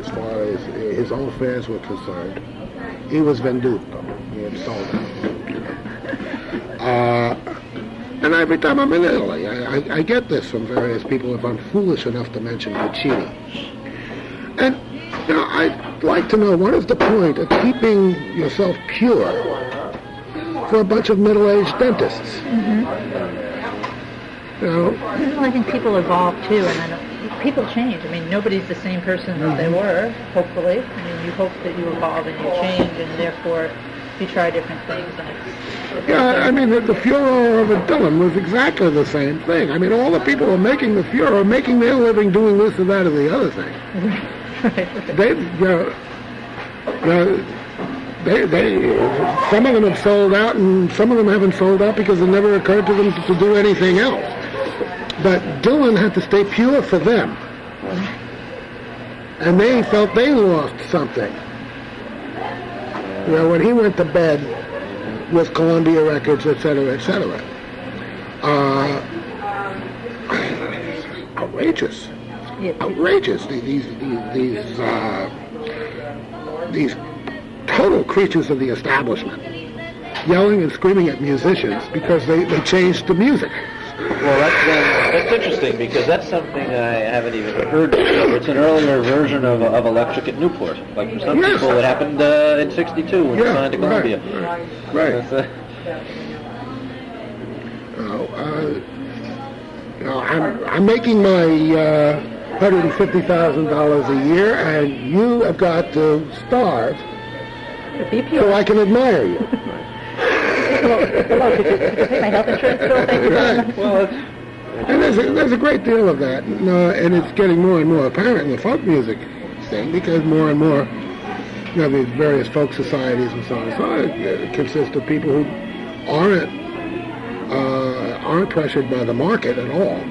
as far as his own fans were concerned. He was venduto. He had sold out. And every time I'm in Italy, I get this from various people if I'm foolish enough to mention Puccini. And, I'd like to know, what is the point of keeping yourself pure for a bunch of middle-aged dentists? Mm-hmm. I think people evolve too, and people change. I mean, nobody's the same person that they were, hopefully. I mean, you hope that you evolve and you change, and therefore you try different things. Yeah, I mean, the furor of a Dylan was exactly the same thing. I mean, all the people who are making the furor are making their living doing this or that or the other thing. Right. Some of them have sold out, and some of them haven't sold out because it never occurred to them to do anything else. But Dylan had to stay pure for them. And they felt they lost something. When he went to bed with Columbia Records, etc., etc. Outrageous. Outrageous. These total creatures of the establishment yelling and screaming at musicians because they changed the music. Well, that's interesting because that's something I haven't even heard before. It's an earlier version of Electric at Newport. Like for some people, it happened in '62 when they signed to Columbia. Right. I'm making my $150,000 a year, and you have got to starve so I can admire you. Hello, could you pay my health insurance bill? Thank you very much. Well, and there's a great deal of that, and it's getting more and more apparent in the folk music thing because more and more, these various folk societies and so on and so on consist of people who aren't pressured by the market at all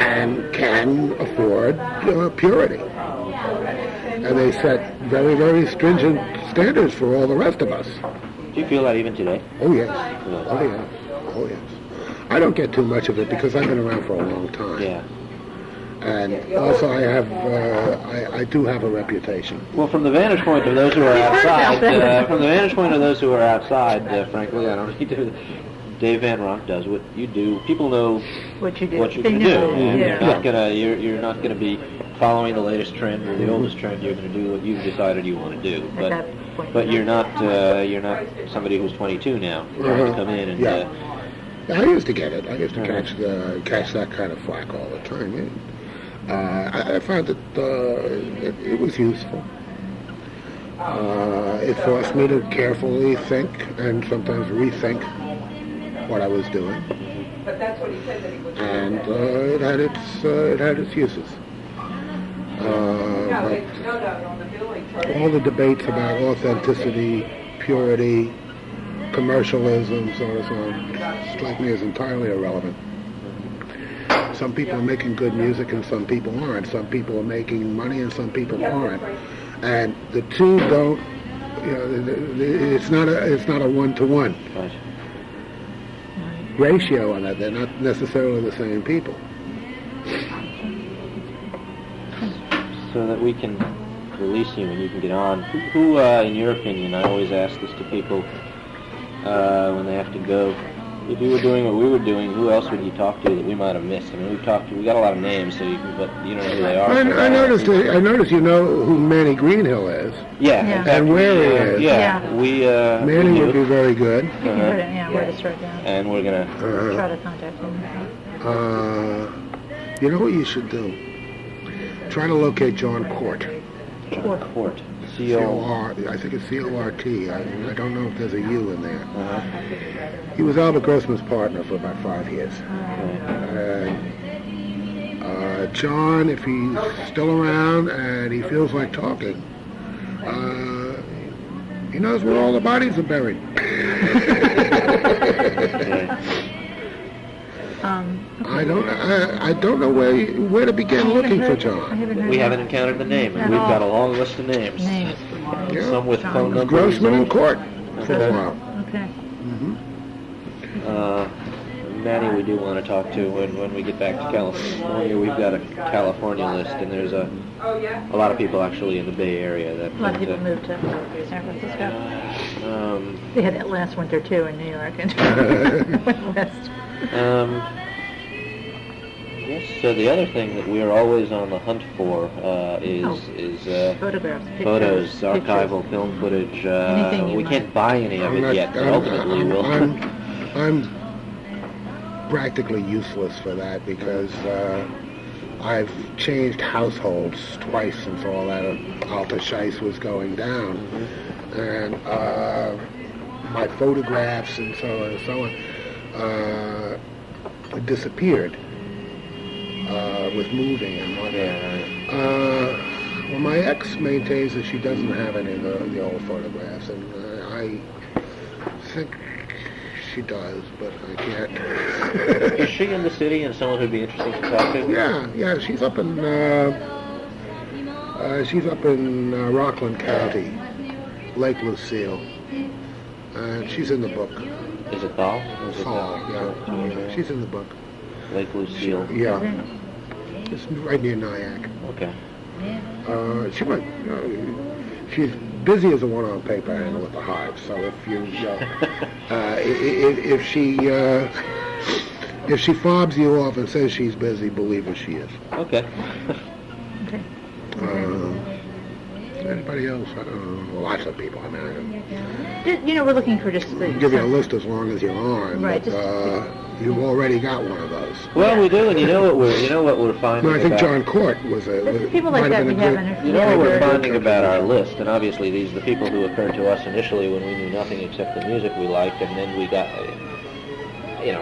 and can afford purity. And they set very, very stringent standards for all the rest of us. Do you feel that even today? Oh, yes. Oh, yes. I don't get too much of it because I've been around for a long time. Yeah. And also I do have a reputation. Well, from the vantage point of those who are outside, frankly, I don't need to. Dave Van Ronk does what you do. People know what you're going to do. And you're not gonna be following the latest trend or the oldest trend. You're going to do what you've decided you want to do. But you're not somebody who's 22 now. You have to come in and. I used to get it. I used to catch that kind of flack all the time. I found that it was useful. It forced me to carefully think and sometimes rethink what I was doing. And it had its uses. All the debates about authenticity, purity, commercialism, so on and so on, strike me as entirely irrelevant. Some people are making good music and some people aren't. Some people are making money and some people aren't. And the two don't, it's not a one-to-one ratio on that. They're not necessarily the same people. So that we can release you and you can get on. Who in your opinion, I always ask this to people when they have to go, if you were doing what we were doing, who else would you talk to that we might have missed? I mean, we got a lot of names, but you don't know who they are. I noticed you know who Manny Greenhill is. Yeah. And where he is. Yeah. Manny would be very good. Where to start down. And we're going to try to contact him. You know what you should do? Try to locate John Court. Court. C-O-R, I think it's C-O-R-T. I don't know if there's a U in there. He was Albert Grossman's partner for about 5 years. John, if he's still around and he feels like talking, he knows where all the bodies are buried. I don't know where to begin looking for John. We haven't encountered the name, and we've got a long list of names. Some with phone numbers. Grossman and Court for a while. Okay. Manny we do want to talk to when we get back to California. We've got a California list, and there's a lot of people actually in the Bay Area that A lot of people moved to San Francisco. They had that last winter too in New York and went west. Yes. So the other thing that we are always on the hunt for is Photographs, pictures, photos, archival pictures. film footage. Anything you We can't might- buy any of I'm it not- yet, but I'm- ultimately we'll. I'm practically useless for that because I've changed households twice since all that Alta Scheiss was going down. And my photographs and so on and so on disappeared with moving and whatnot. Well, my ex maintains that she doesn't have any of the old photographs, and I think she does, but I can't. Is she in the city and someone who'd be interesting to talk to? Yeah, she's up in Rockland County, Lake Lucille, and she's in the book. Is it Thal? Is it Thal, Thal? yeah, she's in the book. Lake Lucille. Yeah, it's right near Nyack. Okay. She might. She's busy as a one-on paper hanger with the hive. So if if she fobs you off and says she's busy, believe her, she is. Okay. Okay. Anybody else? I don't know. Lots of people. I mean, We're looking for just I can give you a list as long as you're on. Right, But, just- you've already got one of those. Well, we do, and you know what we're finding. No, I think about, John Court was a. people like might have that we been a good- haven't. You know what we're Yeah. finding about our list, and obviously these are the people who occurred to us initially when we knew nothing except the music we liked, and then we got.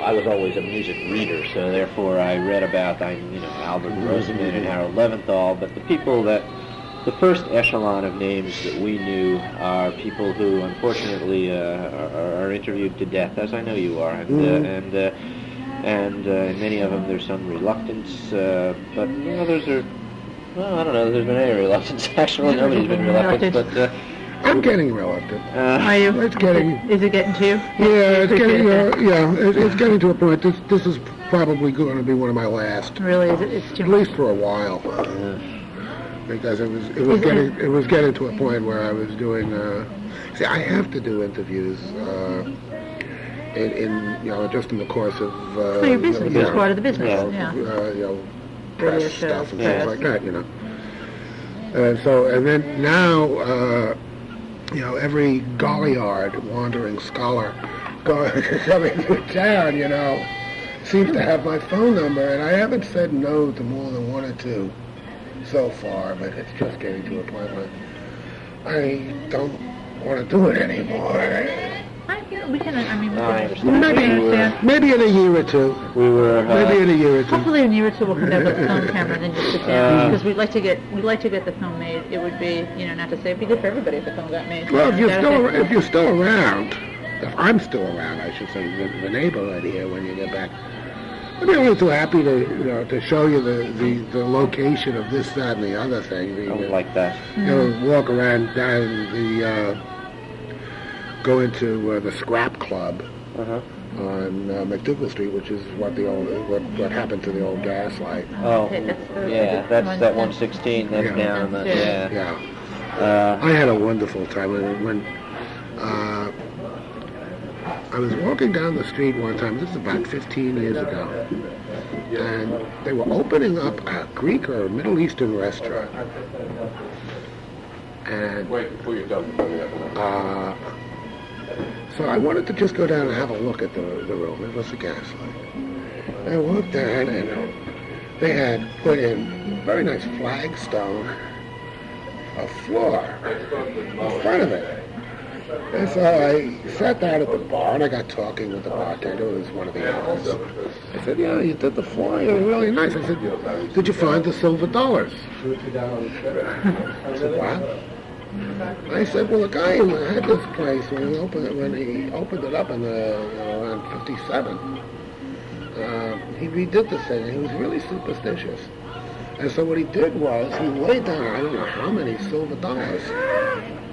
I was always a music reader, so therefore I read about Albert Rosenman and Harold Leventhal, but the people that. The first echelon of names that we knew are people who, unfortunately, are interviewed to death, as I know you are, and in many of them there's some reluctance. But those are, well, I don't know. There's been any reluctance. Actually, nobody's been reluctant. But I'm getting reluctant. Are you? It's getting. Is it getting to you? Yeah, it's getting. Appreciate It's getting to a point. This is probably going to be one of my last, Really, it's too at much. least for a while. Because it was getting to a point where I was doing. See, I have to do interviews in just in the course of. For your business, it's part of the business. Yeah. Press Radio stuff shows, and press. things like that. And then now, every golliard, wandering scholar, coming through town, seems to have my phone number, and I haven't said no to more than one or two so far, but it's just getting to a point where I don't want to do it anymore. We can. I mean, we I can understand. Maybe in a year or two. we were. Maybe in a year or two. Hopefully, in a year or two, we'll come back with a film camera and then just sit down because we'd like to get the film made. It would be, not to say it'd be good for everybody if the film got made. Well, if you're Gotta still around, if I'm still around, I should say, the neighborhood here when you get back, I'd be only too happy to show you the location of this, that, and the other thing. I would like that. Walk around down go into the Scrap Club on McDougal Street, which is what happened to the old gas light. Oh, Okay, that's that's one- that 116. That's Yeah. down. Yeah. Yeah. I had a wonderful time when I was walking down the street one time. This is about 15 years ago, and they were opening up a Greek or Middle Eastern restaurant. And so I wanted to just go down and have a look at the room. It was a gas light. I walked down, and they had put in very nice flagstone, a floor in front of it. And so I sat down at the bar, and I got talking with the bartender, who was one of the owners. I said, "Yeah, you did the floor. It was really nice." I said, "Did you find the silver dollars?" I said, "What?" I said, "Well, the guy who had this place when he opened it up in around '57, he redid the thing, and he was really superstitious. And so what he did was he laid down I don't know how many silver dollars,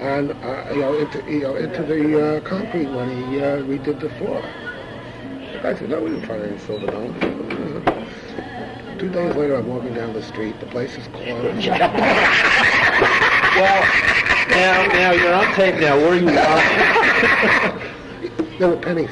and into the concrete when he redid the floor. I said, no, we didn't find any silver dollars. 2 days later, I'm walking down the street. The place is closed. Well, now you're on tape now. Where are you lying? There were pennies.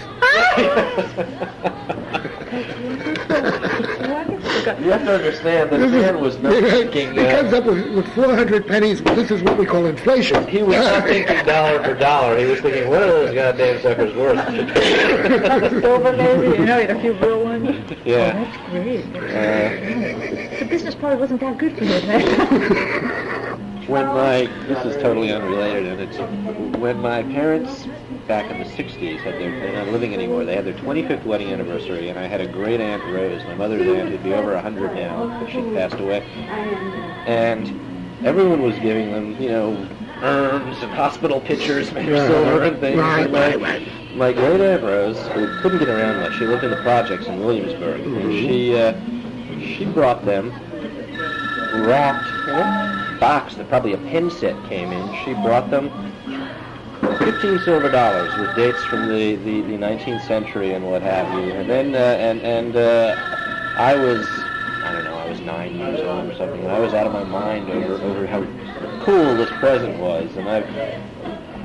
You have to understand, the man was not thinking... He comes up with 400 pennies. This is what we call inflation. He was not thinking dollar for dollar. He was thinking, what are those goddamn suckers worth? Silver, maybe? You know, you had a few real ones. Yeah. Oh, that's great. The business probably wasn't that good for you, man. This is totally unrelated, and it's when my parents back in the 60s they're not living anymore. They had their 25th wedding anniversary, and I had a great aunt Rose, my mother's aunt, who'd be over 100 now, but she'd passed away. And everyone was giving them, urns and hospital pictures made of silver and things. Right. My great aunt Rose, who couldn't get around much, she lived in the projects in Williamsburg, and she brought them wrapped in a box that probably a pen set came in. She brought them 15 silver dollars with dates from the 19th century and what have you. And then I was 9 years old or something, and I was out of my mind over how cool this present was. And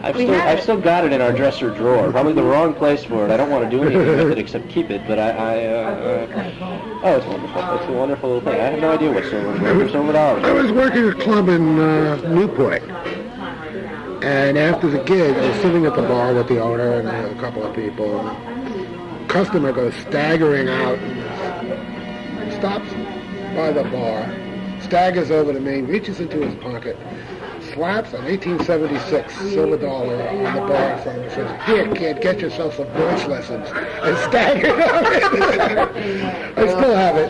I've still got it in our dresser drawer. Probably the wrong place for it. I don't want to do anything with it except keep it. But oh, it's wonderful. It's a wonderful little thing. I have no idea what silver dollars. I was working a club in Newport, and after the gig, I was sitting at the bar with the owner and a couple of people. And a customer goes staggering out, and stops by the bar, staggers over to me, reaches into his pocket, slaps an 1876 silver dollar on the bar in front of him, says, "Here, kid, get yourself some voice lessons," and staggered out. I still have it.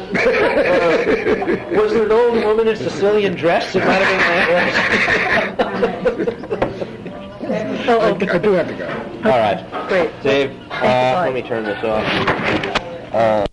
Was there an old woman in Sicilian dress? It might have been that. I do have to go. All right. Great. Dave, let me turn this off.